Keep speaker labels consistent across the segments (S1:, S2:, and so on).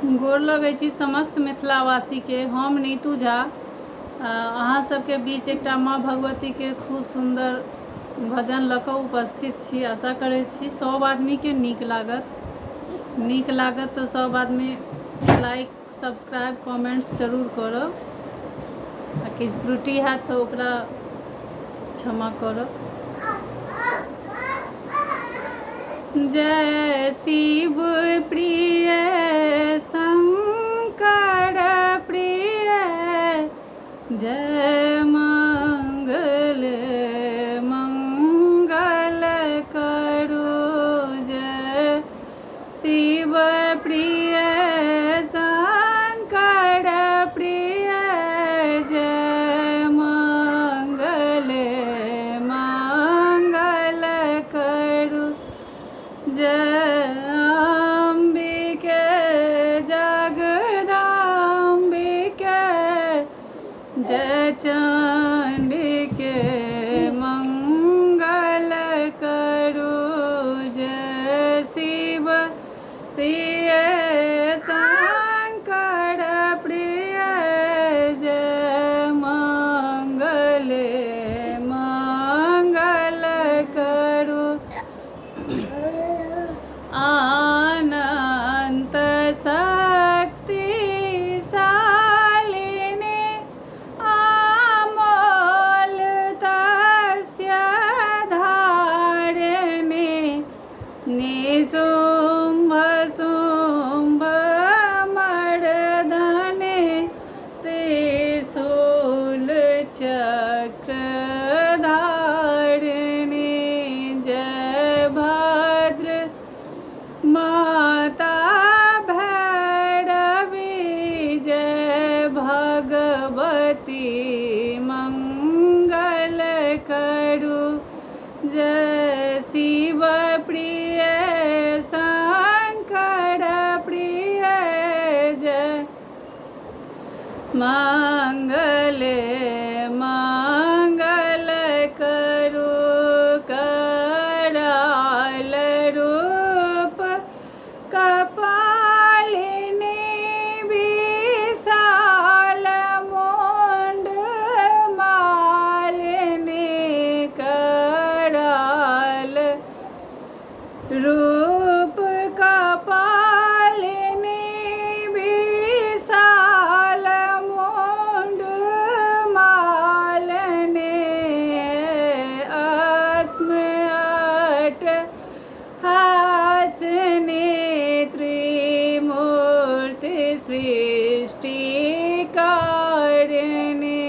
S1: गोर लगै छी समस्त मिथिलावासी के। हम नीतू झा अहाँ सबके बीच एकटा माँ भगवती के खूब सुंदर भजन लऽ कऽ उपस्थित छी। आशा करैत छी सब आदमी के नीक लागत तऽ सब आदमी लाइक सब्सक्राइब कमेंट्स जरूर करब। आ किछु त्रुटि हैत तऽ ओकरा क्षमा करब। जय शिव प्रिय शंकर प्रिय, जय मंगल मंगल करो। जय शिव प्रिय शंकर प्रिय, जय मंगल मंगल करो। जय अम्बिके जगदम्बिके, जय चंडिके मंगल करो। जय शिव प्रिय शंकर प्रिय, जय मंगल मंगल करो। अनंत शक्ति शालिनी, अमोल तस्य धारिणी, निशुम्भ शुम्भ मर्दने, त्रिशूल चक्रधारिणी। जय भद्र माता भैरवी, जय भगवती मंगल करो। जय शिव प्रिय शंकर प्रिय, जय मंगल मंगल करो। कराल रूप कपालिनी, विशाल मुंड मालिनी, कराल रूप कपालिनी, विशाल मुंड मालिनी, अस्मत् हासिनी, त्रिमूर्ति सृष्टि कारिणी।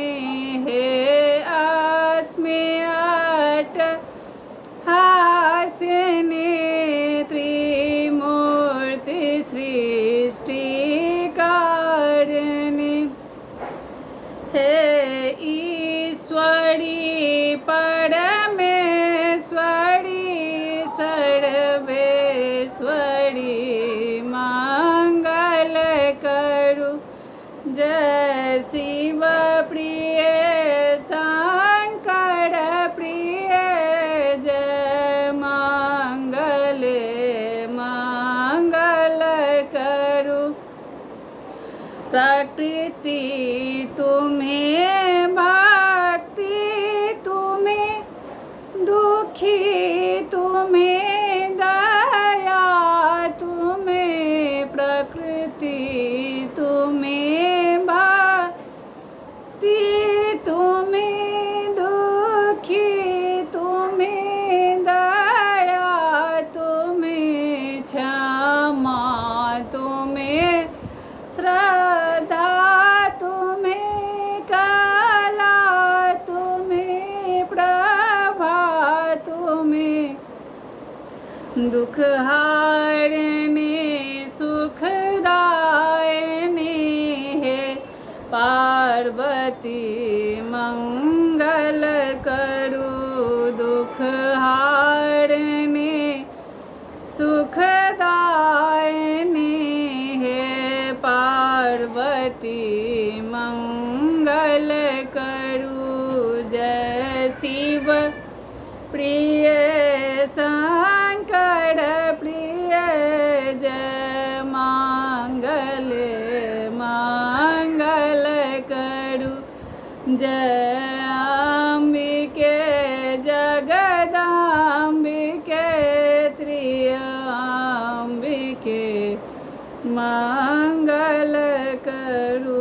S1: हे अस्मत् हासिनी, त्रिमूर्ति सृष्टि कारिणी। हे ईश्वरी परमेश्वरी सर्वेश्वरी मंगल करो। जय शिव प्रिय शंकर प्रिय, जय मंगल मंगल करो। प्रकृति तुम्हें, भक्ति तुम्हें, दुखी तुम्हें, दया तुम्हें, प्रकृति तुम्हें, भक्ति तुम्हें, दुखी तुम्हें, दया तुम्हें, क्षमा तुम्हें, श्रद्धा तुम्हें, कला तुम्हें, प्रभा तुम्हें, दुख हारिणी सुखदायिनी, हे पार्वती मंगल करो। दुख हारिणी सुखदायिनी, हे पार्वती मंगल करो। जय शिव प्रिय शंकर प्रिय, जय मंगल मंगल करू। जय अम्बिके जगदम्बिके त्रियंबिके मंगल करू।